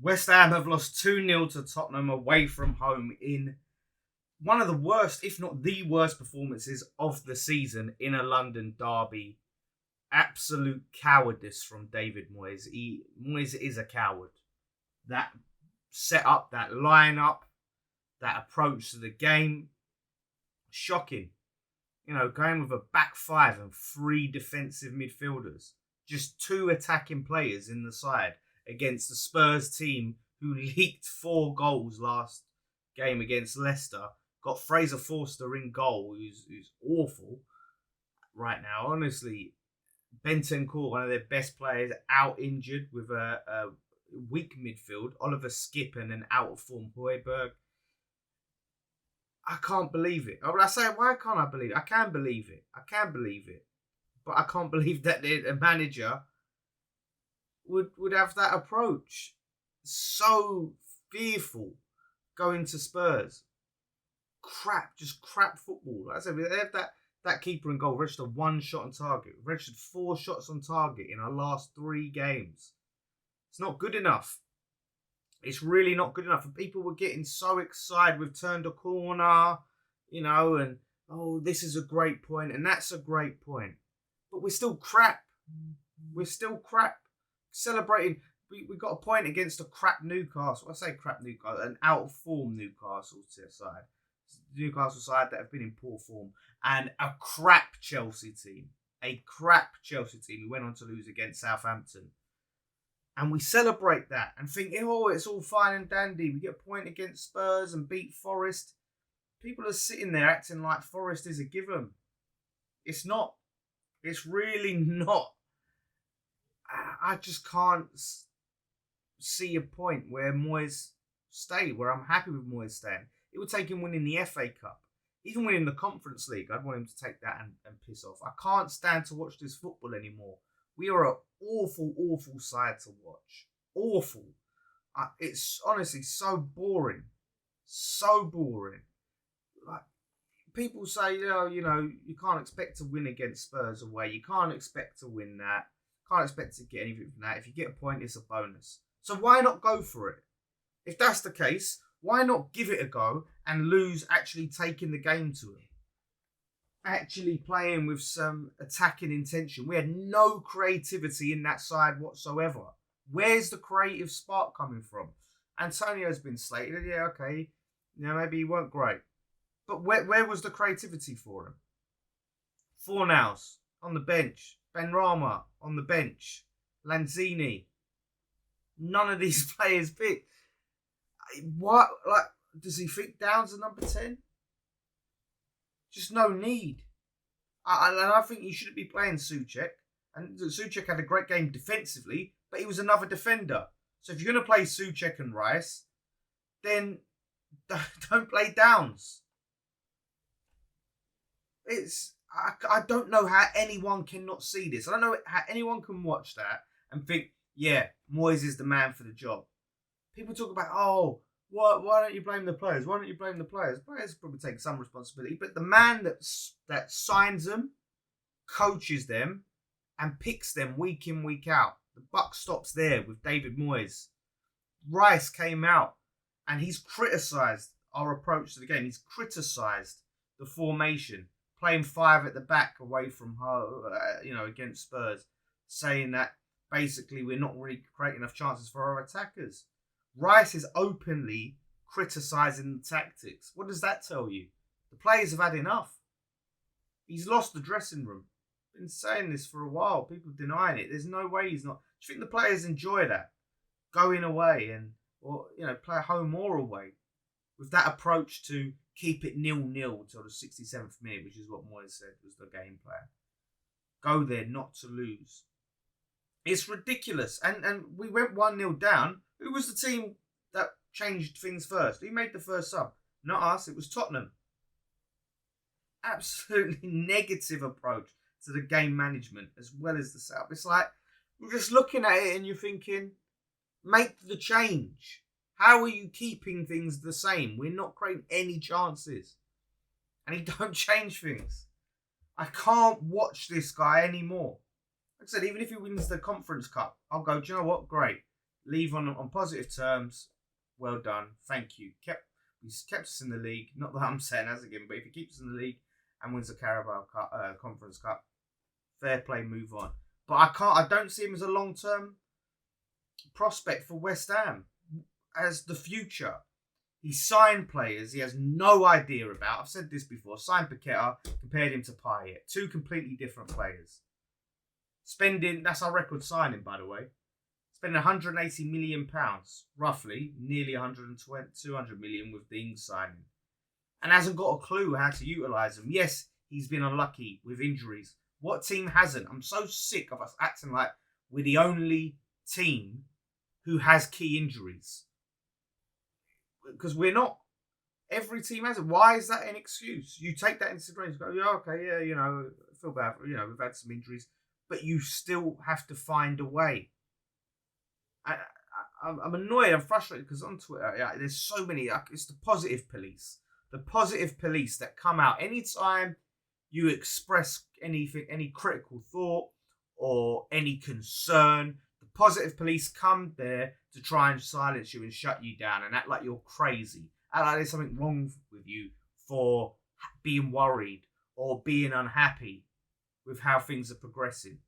West Ham have lost 2-0 to Tottenham away from home in one of the worst, if not the worst, performances of the season in a London derby. Absolute cowardice from David Moyes. Moyes is a coward. That setup, that lineup, that approach to the game, shocking. Going with a back five and three defensive midfielders. Just two attacking players in the side against the Spurs team who leaked 4 goals last game against Leicester. Got Fraser Forster in goal, who's awful right now. Honestly, Bentancur, one of their best players, out injured with a weak midfield. Oliver Skip and an out of form Højbjerg. I can't believe it. I say, why can't I believe it? I can believe it. But I can't believe that the manager would have that approach. So fearful going to Spurs. Just crap football. Like I said, they have that keeper in goal registered 1 shot on target. Registered 4 shots on target in our last 3 games. It's not good enough. It's really not good enough. And people were getting so excited. We've turned a corner, and this is a great point, and that's a great point. But we're still crap. Celebrating. We got a point against a crap Newcastle. I say crap Newcastle, an out of form Newcastle side. Newcastle side that have been in poor form, and a crap Chelsea team. who went on to lose against Southampton. And we celebrate that and think, it's all fine and dandy. We get a point against Spurs and beat Forest. People are sitting there acting like Forest is a given. It's not. It's really not. I just can't see a point where Moyes stayed, where I'm happy with Moyes staying. It would take him winning the FA Cup. Even winning the Conference League, I'd want him to take that and piss off. I can't stand to watch this football anymore. We are an awful, awful side to watch. Awful. It's honestly so boring. So boring. Like, people say, you can't expect to win against Spurs away. You can't expect to win that. Can't expect to get anything from that. If you get a point, it's a bonus. So why not go for it? If that's the case, why not give it a go and lose actually taking the game to him? Actually playing with some attacking intention. We had no creativity in that side whatsoever. Where's the creative spark coming from? Antonio's been slated. Yeah, okay. Maybe he weren't great. But where was the creativity for him? Fornals on the bench. Benrahma on the bench. Lanzini. None of these players fit. What? Does he think Downs a number 10? Just no need. And I think he shouldn't be playing Souček. And Souček had a great game defensively, but he was another defender. So if you're going to play Souček and Rice, then don't play Downs. I don't know how anyone cannot see this. I don't know how anyone can watch that and think, yeah, Moyes is the man for the job. People talk about, why don't you blame the players? Players probably take some responsibility, but the man that signs them, coaches them, and picks them week in, week out. The buck stops there with David Moyes. Rice came out and he's criticised our approach to the game. He's criticised the formation, playing 5 at the back away from her, against Spurs, saying that basically we're not really creating enough chances for our attackers. Rice is openly criticising the tactics. What does that tell you? The players have had enough. He's lost the dressing room. Been saying this for a while. People denying it. There's no way he's not. Do you think the players enjoy that? Going away or play home or away with that approach to keep it 0-0 until the 67th minute, which is what Moyes said was the game plan. Go there not to lose. It's ridiculous. And we went 1-0 down. Who was the team that changed things first? Who made the first sub? Not us. It was Tottenham. Absolutely negative approach to the game management as well as the setup. It's like, you're just looking at it and you're thinking, make the change. How are you keeping things the same? We're not creating any chances. And he don't change things. I can't watch this guy anymore. Like I said, even if he wins the Conference Cup, I'll go, do you know what? Great. leave on positive terms. Well done, thank you. He's kept us in the league. Not that I'm saying as again, but if he keeps us in the league and wins the Carabao Cup, Conference Cup, fair play, move on. But I don't see him as a long-term prospect for West Ham as the future. He signed players he has no idea about. I've said this before. Signed Paqueta, compared him to Payet. Two completely different players. That's our record signing, by the way. Spending £180 million, roughly, nearly 200 million with the Ings signing. And hasn't got a clue how to utilise them. Yes, he's been unlucky with injuries. What team hasn't? I'm so sick of us acting like we're the only team who has key injuries. Because we're not. Every team has it. Why is that an excuse? You take that into consideration. Go, yeah, okay, yeah, I feel bad. We've had some injuries. But you still have to find a way. I'm annoyed. I'm frustrated because on Twitter, there's so many. It's the positive police. The positive police that come out anytime you express anything, any critical thought or any concern. The positive police come there to try and silence you and shut you down and act like you're crazy. Act like there's something wrong with you for being worried or being unhappy with how things are progressing.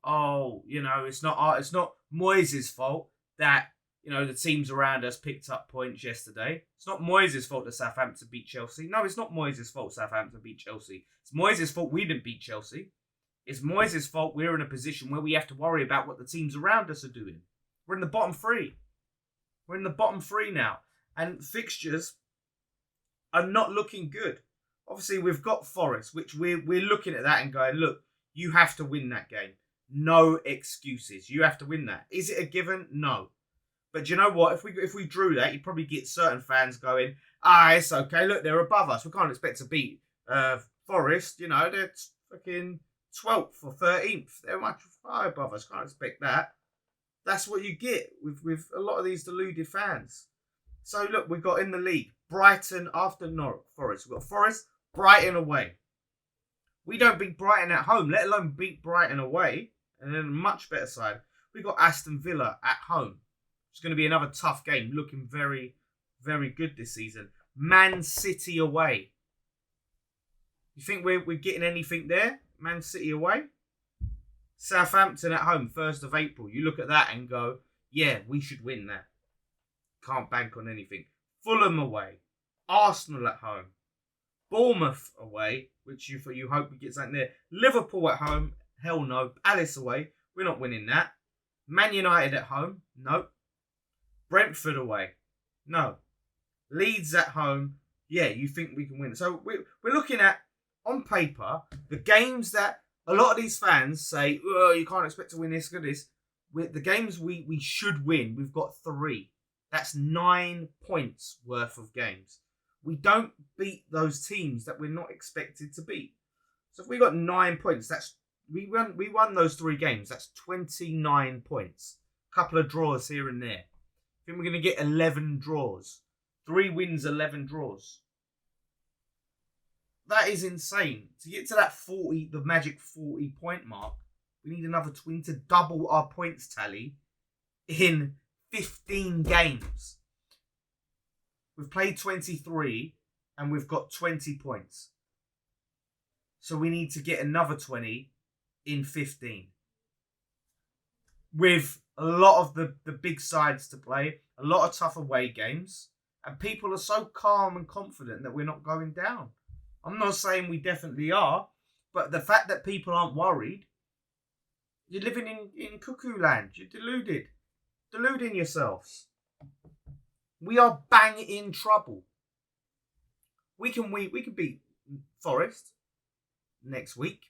Oh, it's not Moyes' fault that, the teams around us picked up points yesterday. It's not Moyes' fault that Southampton beat Chelsea. No, it's not Moyes' fault Southampton beat Chelsea. It's Moyes' fault we didn't beat Chelsea. It's Moyes' fault we're in a position where we have to worry about what the teams around us are doing. We're in the bottom three. We're in the bottom three now. And fixtures are not looking good. Obviously, we've got Forest, which we're looking at that and going, look, you have to win that game. No excuses. You have to win that. Is it a given? No. But do you know what? If we drew that, you'd probably get certain fans going, it's okay. Look, they're above us. We can't expect to beat Forest. They're fucking 12th or 13th. They're much far above us. Can't expect that. That's what you get with a lot of these deluded fans. So look, we've got in the league Brighton after Forest. We've got Forest, Brighton away. We don't beat Brighton at home, let alone beat Brighton away. And then a much better side. We've got Aston Villa at home. It's going to be another tough game. Looking very, very good this season. Man City away. You think we're getting anything there? Man City away? Southampton at home, 1st of April. You look at that and go, yeah, we should win that. Can't bank on anything. Fulham away. Arsenal at home. Bournemouth away, which you hope we get something there. Liverpool at home. Hell no. Palace away. We're not winning that. Man United at home. No. Brentford away. No. Leeds at home. Yeah, you think we can win. So we're looking at, on paper, the games that a lot of these fans say, oh, you can't expect to win this, good this. The games we should win, we've got 3. That's 9 points worth of games. We don't beat those teams that we're not expected to beat. So if we got 9 points, we won those 3 games. That's 29 points. A couple of draws here and there. I think we're going to get 11 draws. 3 wins, 11 draws. That is insane. To get to that 40, the magic 40 point mark, we need another 20 to double our points tally in 15 games. We've played 23 and we've got 20 points. So we need to get another 20 in 15. With a lot of the big sides to play, a lot of tough away games, and people are so calm and confident that we're not going down. I'm not saying we definitely are, but the fact that people aren't worried, you're living in cuckoo land. You're deluded. Deluding yourselves. We are bang in trouble. We can beat Forest next week,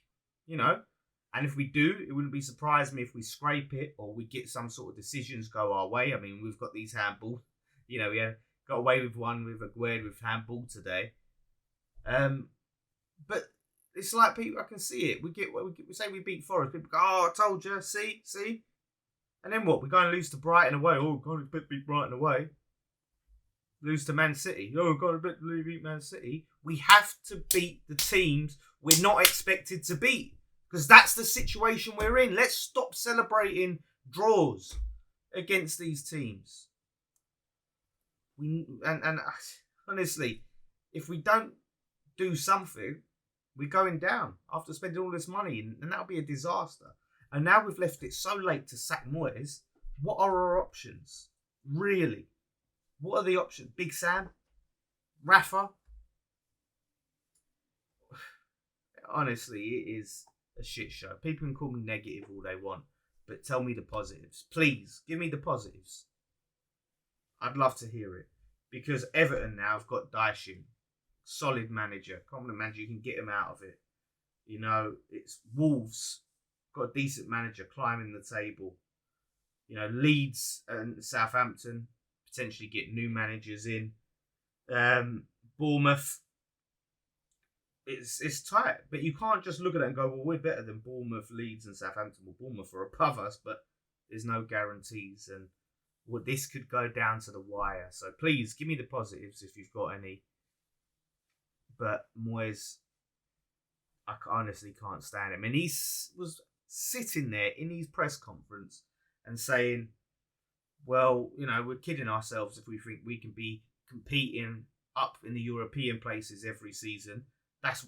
and if we do, it wouldn't be surprised me if we scrape it or we get some sort of decisions go our way. I mean, we've got these handball. We got away with one with Aguerd with handball today. But it's like people, I can see it. We say we beat Forest. People go, oh, I told you, see, and then what? We're going to lose to Brighton away. Oh, God, we beat Brighton away. Lose to Man City. Oh, God, we beat Man City. We have to beat the teams we're not expected to beat, because that's the situation we're in. Let's stop celebrating draws. against these teams. And honestly, if we don't do something, we're going down after spending all this money, and that'll be a disaster. And now we've left it so late to sack Moyes. What are our options? Really? What are the options? Big Sam? Rafa? Honestly, it is a shit show. People can call me negative all they want, but tell me the positives. Please, give me the positives. I'd love to hear it. Because Everton now have got Dyson. Solid manager. Competent manager. You can get him out of it. You know, it's Wolves. Got a decent manager climbing the table. You know, Leeds and Southampton potentially get new managers in. Bournemouth. It's tight. But you can't just look at it and go, well, we're better than Bournemouth, Leeds and Southampton. Well, Bournemouth are above us, but there's no guarantees. And well, this could go down to the wire. So please, give me the positives if you've got any. But Moyes, I honestly can't stand him. And he was sitting there in his press conference and saying, well, you know, we're kidding ourselves if we think we can be competing up in the European places every season.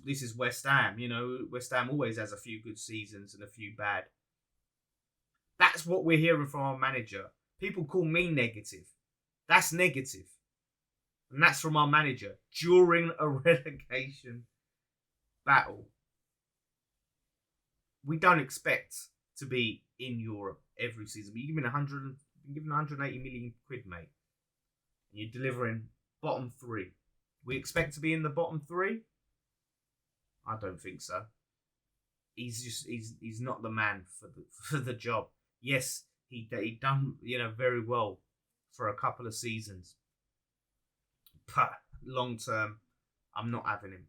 This is West Ham. You know, West Ham always has a few good seasons and a few bad. That's what we're hearing from our manager. People call me negative. That's negative. And that's from our manager during a relegation battle. We don't expect to be in Europe every season. But you're giving 180 million quid, mate. And you're delivering bottom three. We expect to be in the bottom three? I don't think so. He's not the man for the job. Yes, he done very well for a couple of seasons. But long term, I'm not having him.